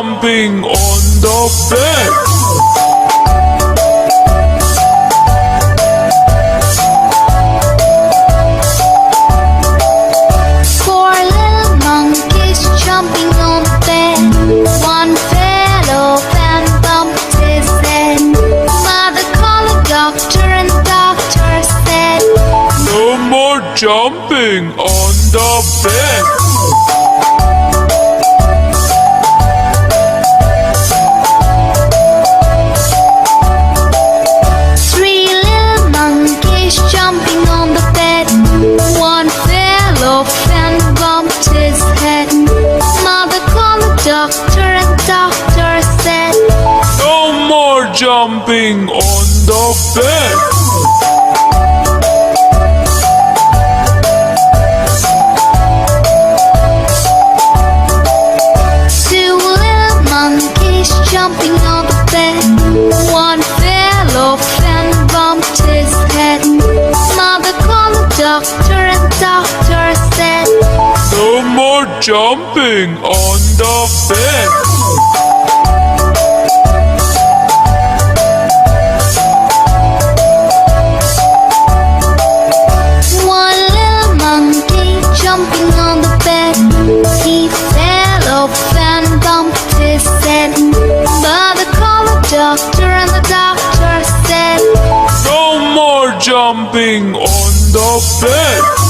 jumping on the bed. Four little monkeys jumping on the bed. One fell off and bumped his head. Mother called a doctor and the doctor said, No more jumping on the bed. Three little monkeys jumping on the bed. One fell off and bumped his head. Mother called the doctor and the doctor said, No more jumping on the bed. Two little monkeys jumping on the bed. One fell off and bumped his head. Mother called the doctor and the doctor said, No more jumping on the bed. One little monkey jumping on the bed. He fell off and bumped his head. Mother called the doctor and the doctor said, No more jumping on the bed.